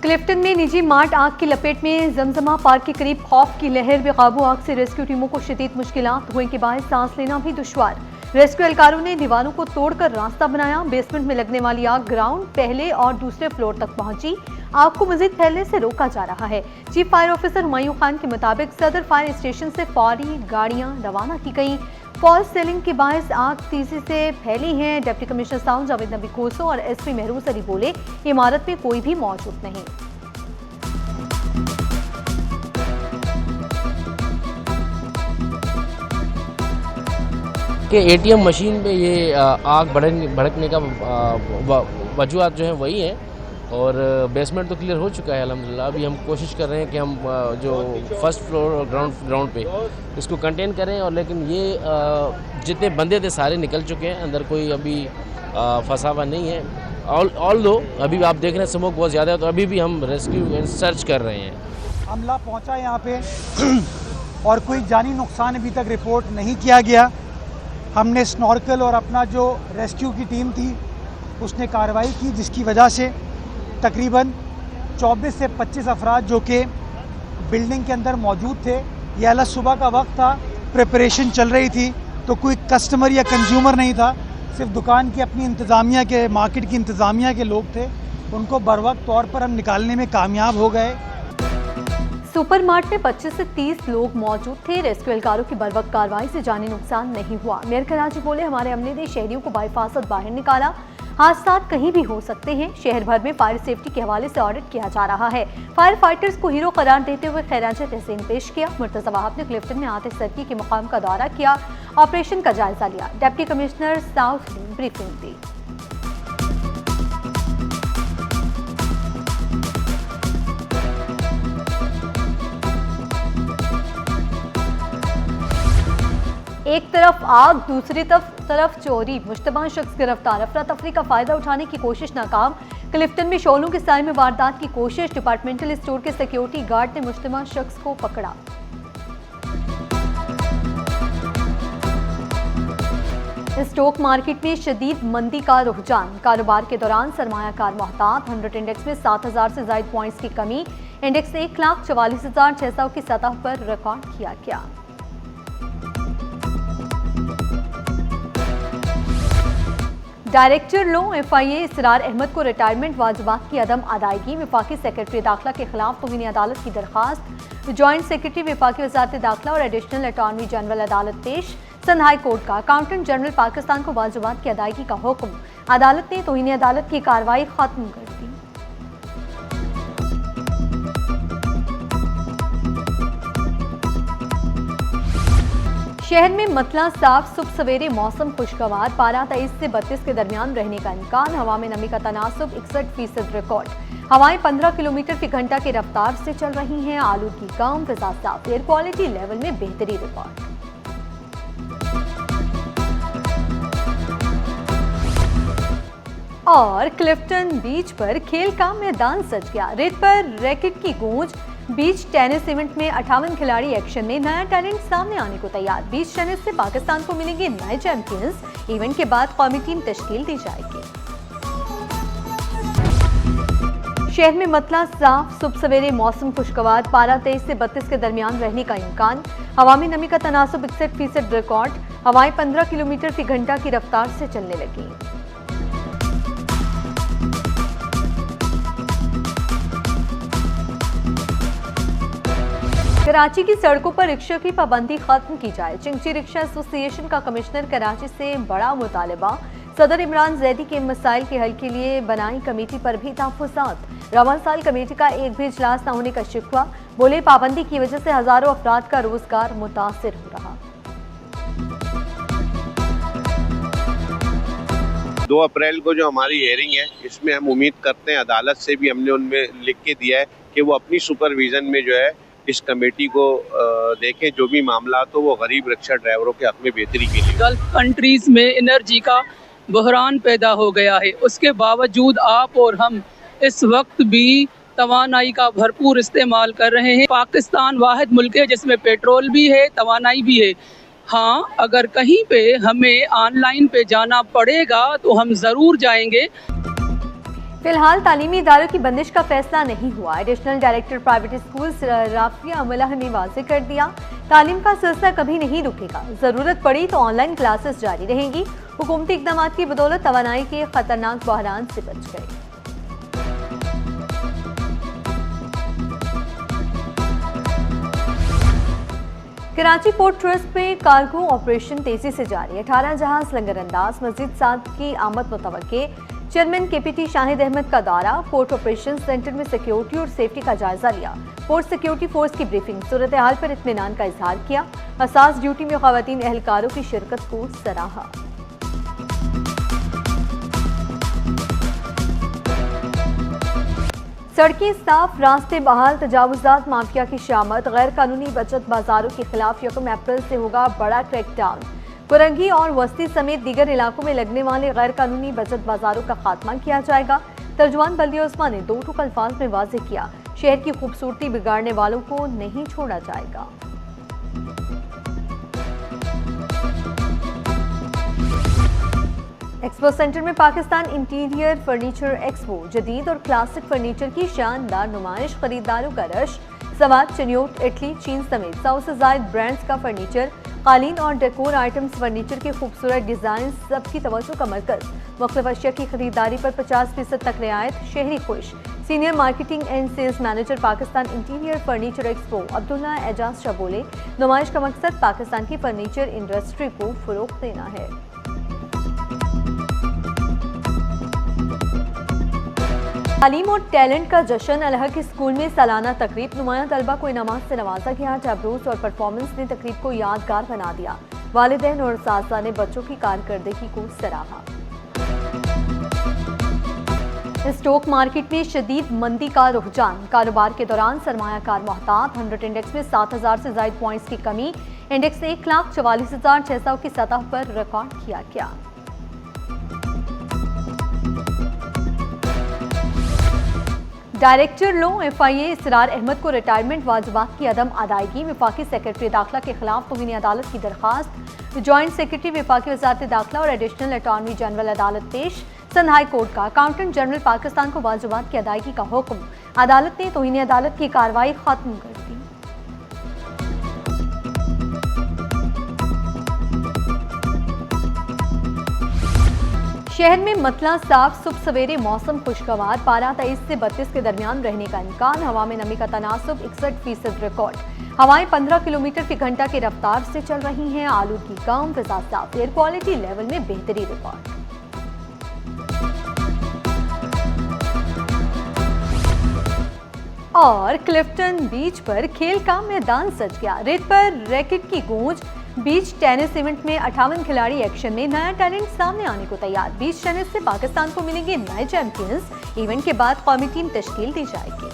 क्लिफ्टन में निजी मार्ट आग की लपेट में। जमजमा पार्क के करीब खौफ की लहर बेकाबू आग से रेस्क्यू टीमों को शदीद मुश्किलात। धुएं के बायस सांस लेना भी दुश्वार। रेस्क्यू एहलकारों ने दीवारों को तोड़कर रास्ता बनाया। बेसमेंट में लगने वाली आग ग्राउंड पहले और दूसरे फ्लोर तक पहुंची। आग को मजीद फैलने से रोका जा रहा है। Chief fire officer Humayun Khan के मुताबिक सदर फायर स्टेशन से फौरी गाड़ियां रवाना की गई। फॉल्स सीलिंग के बायस आग तेजी से फैली है। डिप्टी कमिश्नर साउंड जावेद नबी कोसो और एसपी महरूज अली बोले, इमारत में कोई भी मौजूद नहीं। कि एटीएम मशीन पे ये आग भड़कने का वजूहत जो है वही है। और बेसमेंट तो क्लियर हो चुका है अल्हम्दुलिल्लाह। अभी हम कोशिश कर रहे हैं कि हम जो फर्स्ट फ्लोर और ग्राउंड पे इसको कंटेन करें। और लेकिन ये जितने बंदे थे सारे निकल चुके हैं, अंदर कोई अभी फंसा हुआ नहीं है। ऑल दो अभी आप देख रहे हैं स्मोक बहुत ज़्यादा है, तो अभी भी हम रेस्क्यू एंड सर्च कर रहे हैं। हमला पहुंचा यहाँ पे और कोई जानी नुकसान अभी तक रिपोर्ट नहीं किया गया। हमने स्नॉर्कल और अपना जो रेस्क्यू की टीम थी उसने कार्रवाई की, जिसकी वजह से तकरीबन 24 से 25 अफराद जो कि बिल्डिंग के अंदर मौजूद थे, ये अला सुबह का वक्त था, प्रिपरेशन चल रही थी, तो कोई कस्टमर या कंज्यूमर नहीं था, सिर्फ दुकान की अपनी इंतज़ामिया के, मार्केट की इंतज़ामिया के लोग थे। उनको बरवक्त तौर पर हम निकालने में कामयाब हो गए। सुपर मार्ट में 25 से 30 लोग मौजूद थे। रेस्क्यू एहलकारों की बरवक्त कार्रवाई से जानी नुकसान नहीं हुआ। मेयर कराची बोले, हमारे अमले ने शहरियों को बाहिफाजत बाहर निकाला। हादसा कहीं भी हो सकते हैं। शहर भर में फायर सेफ्टी के हवाले से ऑडिट किया जा रहा है। फायर फाइटर्स को हीरो करार देते हुए खैराज तहसीन पेश किया। मुर्तज़ा वहाब ने क्लिफ्टन में आतिश सर्की के मुकाम का दौरा किया, ऑपरेशन का जायजा लिया। डिप्टी कमिश्नर साउथ ने ब्रीफिंग दी। एक तरफ आग, दूसरी तरफ चोरी। मुश्तबा शख्स गिरफ्तार। अफरा तफरी का फायदा उठाने की कोशिश नाकाम। क्लिफ्टन में शोलों के साय में वारदात की कोशिश। डिपार्टमेंटल स्टोर के सिक्योरिटी गार्ड ने मुश्तबा शख्स को पकड़ा। स्टॉक मार्केट में शदीद मंदी का रुझान। कारोबार के दौरान सरमायाकार मोहतात। 100 इंडेक्स में 7000 से ज्यादा पॉइंट्स की कमी। इंडेक्स 1,44,600 की सतह पर रिकॉर्ड किया गया। डायरेक्टर लो FIA इसरार अहमद को रिटायरमेंट वाजिबात की अदम अदायगी। वफाकी सेक्रेटरी दाखिला के खिलाफ तौहीन अदालत की दरखास्त। जॉइंट सेक्रेटरी वफाकी वजारत दाखिला और एडिशनल अटॉर्नी जनरल अदालत पेश। सिंध हाई कोर्ट का अकाउंटेंट जनरल पाकिस्तान को वाजिबात की अदायगी का हुक्म। अदालत ने तौहीन अदालत की कार्रवाई खत्म कर दी। शहर में मतला साफ, सुबह सवेरे मौसम खुशगवार। पारा 23 से 32 के दरमियान रहने का इम्कान। हवा में नमी का तनासुब 61% रिकॉर्ड। हवाएं 15 किलोमीटर फी घंटा की रफ्तार से चल रही हैं। आलूदगी कम, फिजा साफ। एयर क्वालिटी लेवल में बेहतरी रिकॉर्ड। और क्लिफ्टन बीच पर खेल का मैदान सज गया। रेत पर रैकेट की गूंज। बीच टेनिस इवेंट में 58 खिलाड़ी एक्शन में। नया टैलेंट सामने आने को तैयार। बीच टेनिस से पाकिस्तान को मिलेंगे नए चैंपियंस। इवेंट के बाद कौमी टीम तश्कील दी जाएगी। शहर में मतला साफ, सुबह सवेरे मौसम खुशगवार। पारा 23 से 32 के दरमियान रहने का इम्कान। हवा में नमी का तनासुब 61% रिकॉर्ड। हवाएं 15 किलोमीटर फी घंटा की रफ्तार से चलने लगी। कराची की सड़कों पर रिक्शा की पाबंदी खत्म की जाए। चिंची रिक्शा एसोसिएशन का कमिश्नर कराची से बड़ा मुतालबा। सदर इमरान जैदी के मसाइल के हल के लिए बनाई कमेटी पर भी तहफ़्फ़ुज़ात। रवां साल कमेटी का एक भी इजलास न होने का शिकवा। बोले, पाबंदी की वजह से हजारों अफराद का रोजगार मुतासिर हो रहा। 2 अप्रैल को जो हमारी हेयरिंग है, इसमें हम उम्मीद करते हैं, अदालत से भी हमने उनमें लिख के दिया है कि वो अपनी सुपरविजन में जो है इस कमेटी को देखें। जो भी मामला तो वो गरीब रिक्शा ड्राइवरों के हक में बेहतरी के लिए। गल्फ कंट्रीज में एनर्जी का बहरान पैदा हो गया है। उसके बावजूद आप और हम इस वक्त भी तवानाई का भरपूर इस्तेमाल कर रहे हैं। पाकिस्तान वाहिद मुल्क है जिसमें पेट्रोल भी है, तवानाई भी है। हाँ, अगर कहीं पे हमें ऑनलाइन पे जाना पड़ेगा तो हम ज़रूर जाएंगे। फिलहाल तालीमी इदारों की बंदिश का फैसला नहीं हुआ। Additional director private schools Rafia Amla ने वाज़ेह कर दिया, तालीम का सिलसिला कभी नहीं रुकेगा। जरूरत पड़ी तो ऑनलाइन क्लासेस जारी रहेंगी। हुकूमती इक़दाम की बदौलत तवानाई के खतरनाक बहरान से बच गए। कराची पोर्ट ट्रस्ट में कार्गो ऑपरेशन तेजी से जारी। 18 जहाज लंगरअंदाज, मजीद 7 की आमद मुतवक्के। चेयरमैन केपीटी शाहिद अहमद का दौरा, पोर्ट ऑपरेशन सेंटर में सिक्योरिटी और सेफ्टी का जायजा लिया। पोर्ट सिक्योरिटी फोर्स की ब्रीफिंग, सूरत हाल पर इत्मीनान का इजहार किया। हसास ड्यूटी में खवातीन एहलकारों की शिरकत को सराहा। सड़कें साफ, रास्ते बहाल, तजावुजात माफिया की शामत। गैर कानूनी बचत बाजारों के खिलाफ 1 अप्रैल से होगा बड़ा क्रैकडाउन। कुरंगी और वस्ती समेत दीगर इलाकों में लगने वाले गैर कानूनी बचत बाजारों का खात्मा किया जाएगा। तर्जुमान बल्दी उस्मा ने 2 टूक अल्फाज में वाज़ेह किया, शहर की खूबसूरती बिगाड़ने वालों को नहीं छोड़ा जाएगा। एक्सपो सेंटर में पाकिस्तान इंटीरियर फर्नीचर एक्सपो, जदीद और क्लासिक फर्नीचर की शानदार नुमाइश, खरीदारों का रश। सवात, चनियोट, इटली, चीन समेत 100 से ज्यादा ब्रांड्स का फर्नीचर, कालीन और डेकोर आइटम्स, फर्नीचर के खूबसूरत डिजाइन सबकी तवज्जो का मरकज। मुख्तलिफ अशिया की खरीदारी पर 50% तक रियायत, शहरी खुश। Senior marketing and sales manager Pakistan interior furniture expo Abdullah Ejaz Shah बोले, नुमाइश का मकसद पाकिस्तान की फर्नीचर इंडस्ट्री को फरोग देना है। तालीम और टैलेंट का जश्न। अलहक स्कूल में सालाना तकरीब, नुमाया तलबा को इनामात से नवाजा गया। टैबरोज और परफॉर्मेंस ने तकरीब को यादगार बना दिया। वालिदैन और सासा ने बच्चों की कारकर्दगी को सराहा। स्टॉक मार्केट में शदीद मंदी का रुझान। कारोबार के दौरान सरमायाकार मोहतात। 100 इंडेक्स में 7000 से ज्यादा पॉइंट्स की कमी। इंडेक्स 1,44,600 की सतह पर रिकॉर्ड किया गया। डायरेक्टर लो FIA इसरार अहमद को रिटायरमेंट वाजिबात की अदम अदायगी। वफाकी सेक्रेटरी दाखिला के खिलाफ तौहीन अदालत की दरखास्त। जॉइंट सेक्रेटरी वफाकी वजारत दाखिला और एडिशनल अटॉर्नी जनरल अदालत पेश। सिंध हाई कोर्ट का अकाउंटेंट जनरल पाकिस्तान को वाजिबात की अदायगी का हुक्म। अदालत ने तौहीन अदालत की कार्रवाई खत्म कर दी। शहर में मतला साफ, सुबह सवेरे मौसम खुशगवार। पारा 23 से 32 के दरमियान रहने का इम्कान। हवा में नमी का तनासुब 61% रिकॉर्ड। हवाएं 15 किलोमीटर फी घंटा की रफ्तार से चल रही हैं। आलूदगी कम, फिजा साफ, एयर क्वालिटी लेवल में बेहतरी रिकॉर्ड। और क्लिफ्टन बीच पर खेल का मैदान सज गया। रेत पर रैकेट की गूंज। बीच टेनिस इवेंट में 58 खिलाड़ी एक्शन में। नया टैलेंट सामने आने को तैयार। बीच टेनिस से पाकिस्तान को मिलेंगे नए चैंपियंस। इवेंट के बाद कौमी टीम तश्कील दी जाएगी।